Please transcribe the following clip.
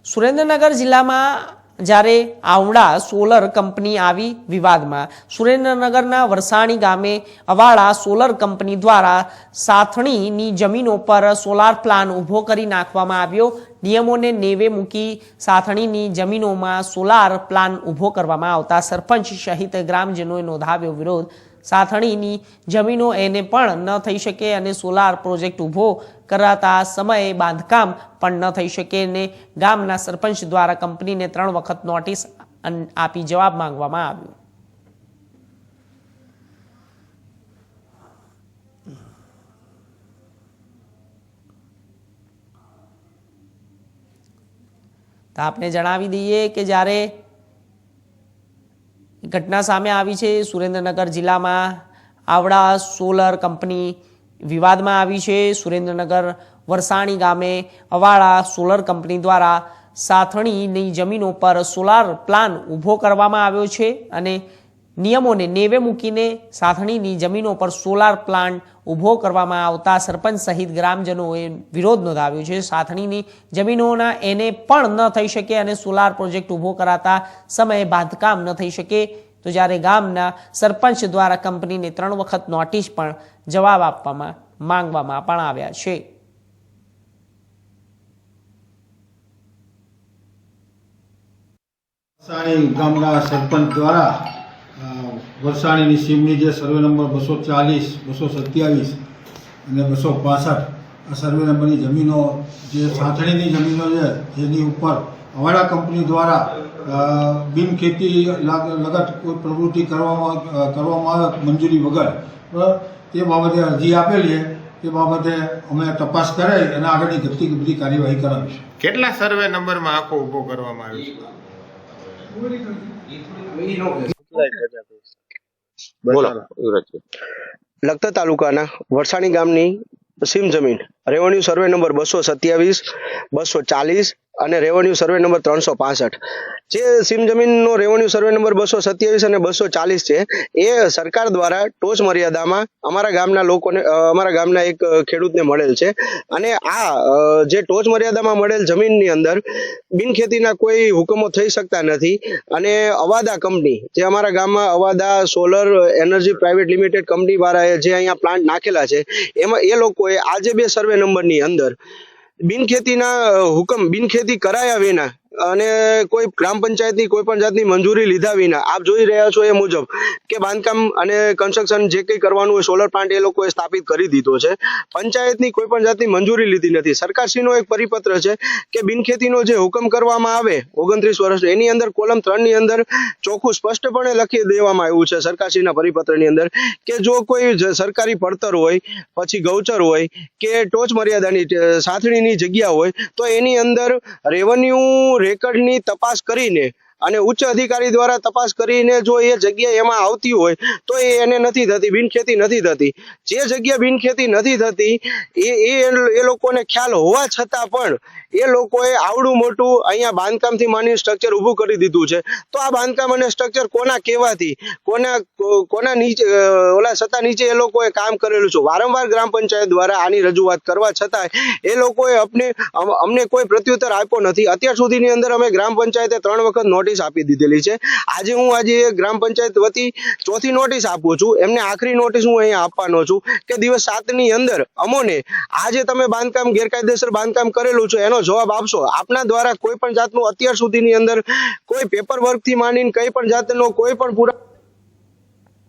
સુરેન્દ્રનગર જિલ્લામાં જ્યારે આવડા સોલર કંપની આવી વિવાદમાં સુરેન્દ્રનગરના વરસાણી ગામે અવાડા સોલર કંપની દ્વારા સાથણીની જમીનો પર સોલાર પ્લાન્ટ ઊભો કરી નાખવામાં આવ્યો। નિયમોને નેવે મૂકી સાથણીની જમીનોમાં સોલાર પ્લાન્ટ ઊભો કરવામાં આવતા સરપંચ સહિત ગ્રામજનોએ નોંધાવ્યો વિરોધ। સાથણીની જમીનો એને પણ ન થઈ શકે અને સોલાર પ્રોજેક્ટ ઊભો કરાતા સમયે બાંધકામ પણ ન થઈ શકે અને ગામના સરપંચ દ્વારા કંપનીને 3 વખત નોટિસ આપી જવાબ માંગવામાં આવ્યો। તો આપને જણાવી દઈએ કે જ્યારે ઘટના સામે આવી છે સુરેન્દ્રનગર જિલ્લામાં આવડા સોલર કંપની વિવાદમાં આવી છે। સુરેન્દ્રનગર વરસાણી ગામે અવાડા સોલર કંપની દ્વારા સાથણીની જમીનો પર સોલાર પ્લાન્ટ ઊભો કરવામાં આવ્યો છે અને નિયમોને નેવે મૂકીને સાથણીની જમીનો પર સોલાર પ્લાન્ટ ઊભો કરવામાં આવતા સરપંચ સહિત ગ્રામજનોએ વિરોધ નોંધાવ્યો છે। સાથણીની જમીનોના એને પણ ન થઈ શકે અને સોલાર પ્રોજેક્ટ ઊભો કરાતા સમયે બાંધકામ ન થઈ શકે। તો જ્યારે ગામના સરપંચ દ્વારા કંપનીને 3 વખત નોટિસ પણ જવાબ આપવામાં માંગવામાં પણ આવ્યા છે। વરસાણી ગામના સરપંચ દ્વારા વરસાણીની સીમની જે સર્વે નંબર 240, 227 અને 265 આ સર્વે નંબરની જમીનો જે સાથણીની જમીનો છે જેની ઉપર અવાડા કંપની દ્વારા બિનખેતી લગત કોઈ પ્રવૃત્તિ કરવામાં આવે મંજૂરી વગર તે બાબતે અરજી આપેલી છે। તે બાબતે અમે તપાસ કરાવી અને આગળની બધી કાર્યવાહી કરાવીશું। કેટલા સર્વે નંબરમાં આખો ઊભો કરવામાં આવ્યો છે? લખતર તાલુકાના વરસાણી ગામની સીમ જમીન રેવન્યુ સર્વે નંબર 227, 240 અને રેવન્યુ સર્વે નંબર 365 જે સીમ જમીનનો રેવન્યુ સર્વે નંબર 227 અને 240 છે એ સરકાર દ્વારા ટોચ મર્યાદામાં અમારા ગામના લોકોને અમારા ગામના એક ખેડૂતને મળેલ છે અને આ જે ટોચ મર્યાદામાં મળેલ જમીનની અંદર બિનખેતીના કોઈ હુકમો થઈ શકતા નથી અને અવાદા કંપની જે અમારા ગામમાં Avaada solar energy private limited company દ્વારા જે અહીંયા પ્લાન્ટ નાખેલા છે એમાં એ લોકોએ આજે 2 સર્વે નંબરની અંદર બિનખેતીના હુકમ બિનખેતી કરાયા વિના અને કોઈ ગ્રામ પંચાયતની કોઈ પણ જાતની મંજૂરી લીધા વિના આપ જોઈ રહ્યા છો એ મુજબ કે બાંધકામ અને કન્સ્ટ્રક્શન જે કંઈ કરવાનું હોય સોલર પ્લાન્ટ એ લોકોએ સ્થાપિત કરી દીધો છે। પંચાયતની કોઈ પણ જાતની મંજૂરી લીધી નથી। સરકારશ્રીનો એક પરિપત્ર છે કે બિનખેતીનો જે હુકમ કરવામાં આવે 29 વર્ષ એની અંદર કોલમ 3 ની અંદર ચોખ્ખું સ્પષ્ટપણે લખી દેવામાં આવ્યું છે સરકારશ્રીના પરિપત્રની અંદર કે જો કોઈ સરકારી પડતર હોય પછી ગૌચર હોય કે ટોચ મર્યાદાની સાથણીની જગ્યા હોય તો એની અંદર રેવન્યુ રેકર્ડની તપાસ કરીને અને ઉચ્ચ અધિકારી દ્વારા તપાસ કરીને જો એ જગ્યા એમાં આવતી હોય તો એને નથી થતી, બિનખેતી નથી થતી। જે જગ્યા બિનખેતી નથી થતી એ લોકોને ખ્યાલ હોવા છતાં પણ એ લોકોએ આવડું મોટું અહીંયા બાંધકામથી માંડીને સ્ટ્રક્ચર ઊભું કરી દીધું છે। તો આ બાંધકામ અને સ્ટ્રક્ચર કોના કહેવાથી કોના નીચે ઓલા સત્તા નીચે એ લોકોએ કામ કરેલું છે। વારંવાર ગ્રામ પંચાયત દ્વારા આની રજૂઆત કરવા છતાં એ લોકોએ અમને કોઈ પ્રત્યુત્તર આપ્યો નથી। અત્યાર સુધીની અંદર અમે ગ્રામ પંચાયતે 3 વખત નોટિસ આપી દીધેલી છે। આજે ગ્રામ પંચાયત વતી 4થી નોટિસ આપું છું। એમને આખરી નોટિસ હું અહીંયા આપવાનો છું કે દિવસ 7 ની અંદર અમોને આજે તમે બાંધકામ ગેરકાયદેસર બાંધકામ કરેલું છે એનો જવાબ આપશો। આપના દ્વારા કોઈ પણ જાતનું અત્યાર સુધીની અંદર કોઈ પેપર વર્ક થી માંડીને કઈ પણ જાતનો કોઈ પણ પૂરા